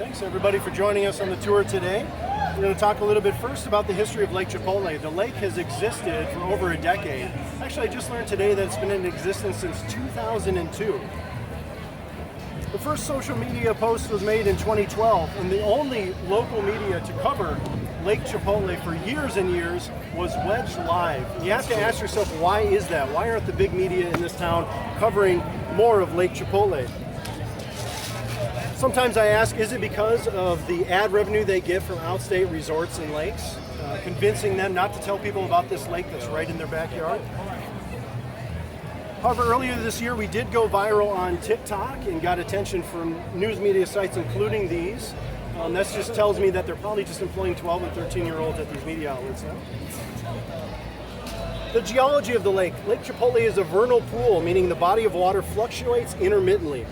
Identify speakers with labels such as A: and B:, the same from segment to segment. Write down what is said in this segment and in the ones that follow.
A: Thanks everybody for joining us on the tour today. We're going to talk a little bit first about the history of Lake Chipotle. The lake has existed for over a decade. Actually, I just learned today that it's been in existence since 2002. The first social media post was made in 2012, and the only local media to cover Lake Chipotle for years and years was Wedge Live. You have to ask yourself, why is that? Why aren't the big media in this town covering more of Lake Chipotle? Sometimes I ask, is it because of the ad revenue they get from outstate resorts and lakes, convincing them not to tell people about this lake that's right in their backyard? However, earlier this year we did go viral on TikTok and got attention from news media sites, including these. That just tells me that they're probably just employing 12 and 13-year-olds at these media outlets now. The geology of the lake. Lake Chipotle is a vernal pool, meaning the body of water fluctuates intermittently.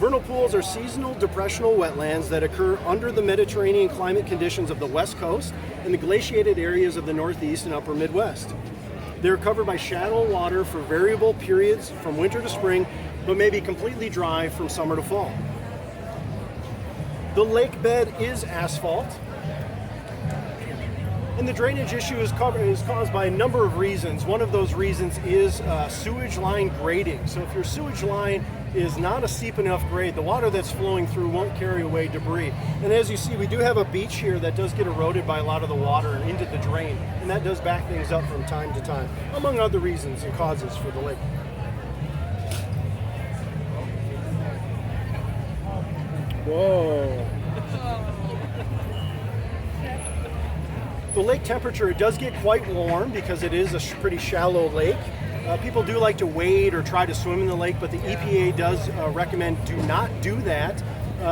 A: Vernal pools are seasonal depressional wetlands that occur under the Mediterranean climate conditions of the West Coast and the glaciated areas of the Northeast and Upper Midwest. They're covered by shallow water for variable periods from winter to spring, but may be completely dry from summer to fall. The lake bed is asphalt, and the drainage issue is caused by a number of reasons. One of those reasons is sewage line grading. So if your sewage line is not a steep enough grade, the water that's flowing through won't carry away debris. And as you see, we do have a beach here that does get eroded by a lot of the water into the drain, and that does back things up from time to time, among other reasons and causes for the lake. Whoa. The lake temperature, it does get quite warm because it is a pretty shallow lake. People do like to wade or try to swim in the lake, but the EPA does recommend do not do that.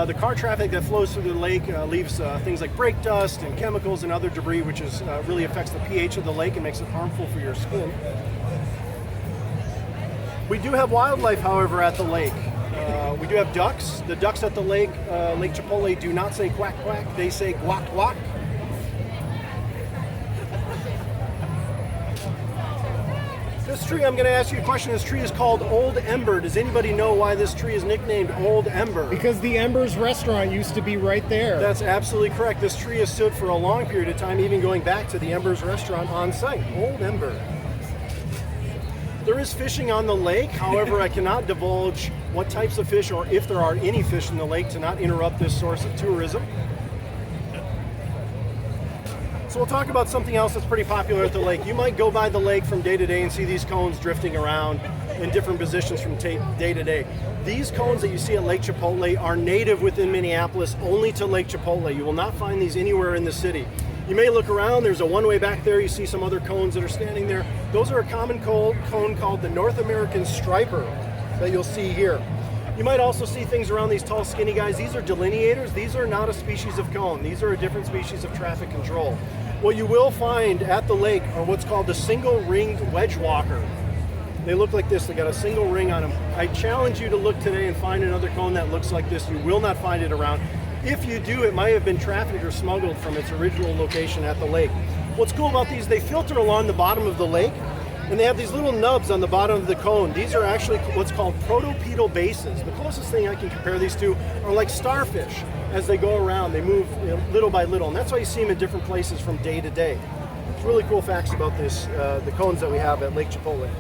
A: The car traffic that flows through the lake leaves things like brake dust and chemicals and other debris, which really affects the pH of the lake and makes it harmful for your skin. We do have wildlife, however, at the lake. We do have ducks. The ducks at the lake, Lake Chipotle, do not say quack quack, they say guac guac. This tree, I'm going to ask you a question. This tree is called Old Ember. Does anybody know why this tree is nicknamed Old Ember?
B: Because the Embers restaurant used to be right there.
A: That's absolutely correct. This tree has stood for a long period of time, even going back to the Embers restaurant on site. Old Ember. There is fishing on the lake. However, I cannot divulge what types of fish or if there are any fish in the lake to not interrupt this source of tourism. So we'll talk about something else that's pretty popular at the lake. You might go by the lake from day to day and see these cones drifting around in different positions from day to day. These cones that you see at Lake Chipotle are native within Minneapolis only to Lake Chipotle. You will not find these anywhere in the city. You may look around, there's a one-way back there, you see some other cones that are standing there. Those are a common cone called the North American striper that you'll see here. You might also see things around these tall, skinny guys. These are delineators. These are not a species of cone. These are a different species of traffic control. What you will find at the lake are what's called the single-ringed wedge walker. They look like this. They got a single ring on them. I challenge you to look today and find another cone that looks like this. You will not find it around. If you do, it might have been trafficked or smuggled from its original location at the lake. What's cool about these, they filter along the bottom of the lake, and they have these little nubs on the bottom of the cone. These are actually what's called protopedal bases. The closest thing I can compare these to are like starfish. As they go around, they move little by little, and that's why you see them in different places from day to day. It's really cool facts about this, the cones that we have at Lake Chipotle.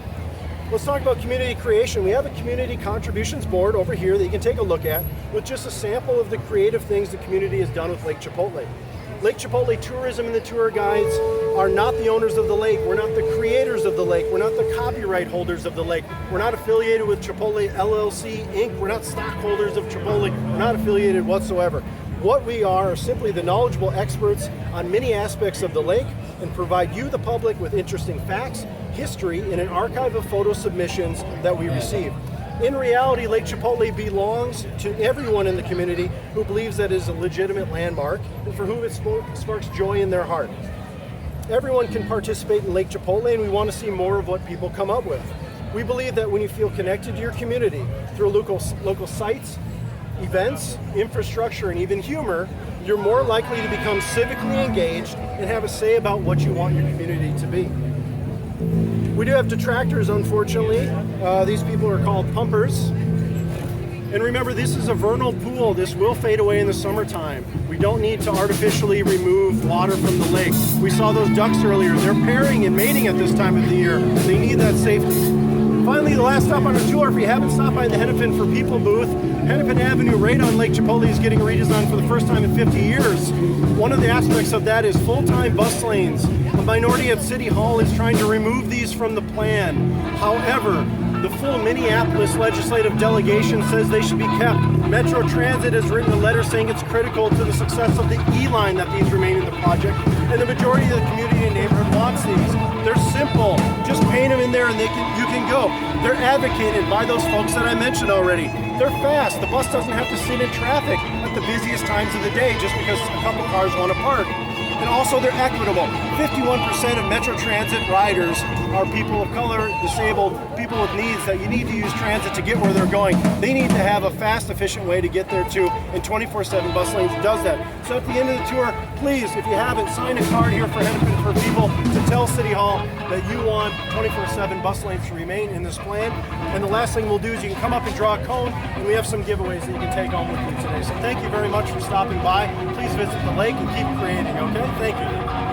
A: Let's talk about community creation. We have a community contributions board over here that you can take a look at with just a sample of the creative things the community has done with Lake Chipotle. Lake Chipotle Tourism and the tour guides are not the owners of the lake. We're not the creators of the lake. We're not the copyright holders of the lake. We're not affiliated with Chipotle LLC Inc. We're not stockholders of Chipotle. We're not affiliated whatsoever. What we are simply the knowledgeable experts on many aspects of the lake and provide you, the public, with interesting facts, history, and an archive of photo submissions that we receive. In reality, Lake Chipotle belongs to everyone in the community who believes that it is a legitimate landmark and for whom it sparks joy in their heart. Everyone can participate in Lake Chipotle, and we want to see more of what people come up with. We believe that when you feel connected to your community through local sites, events, infrastructure, and even humor, you're more likely to become civically engaged and have a say about what you want your community to be. We do have detractors, unfortunately. These people are called pumpers. And remember, this is a vernal pool. This will fade away in the summertime. We don't need to artificially remove water from the lake. We saw those ducks earlier. They're pairing and mating at this time of the year. They need that safety. Finally, the last stop on our tour, if you haven't stopped by the Hennepin for People booth, Hennepin Avenue right on Lake Chipotle is getting redesigned for the first time in 50 years. One of the aspects of that is full-time bus lanes. A minority at City Hall is trying to remove these from the plan. However, the full Minneapolis legislative delegation says they should be kept. Metro Transit has written a letter saying it's critical to the success of the E-line that these remain in the project, and the majority of the community and neighborhood wants these. They're simple. Just paint them in there and you can go. They're advocated by those folks that I mentioned already. They're fast. The bus doesn't have to sit in traffic at the busiest times of the day just because a couple cars want to park. And also they're equitable. 51% of Metro Transit riders are people of color, disabled, people with needs that you need to use transit to get where they're going. They need to have a fast, efficient way to get there too, and 24/7 Bus Lanes does that. So at the end of the tour, please, if you haven't, sign a card here for Hennepin for People to tell City Hall that you want 24/7 Bus Lanes to remain in this plan. And the last thing we'll do is you can come up and draw a cone, and we have some giveaways that you can take home with you today. So thank you very much for stopping by. Please visit the lake and keep creating, okay? Thank you.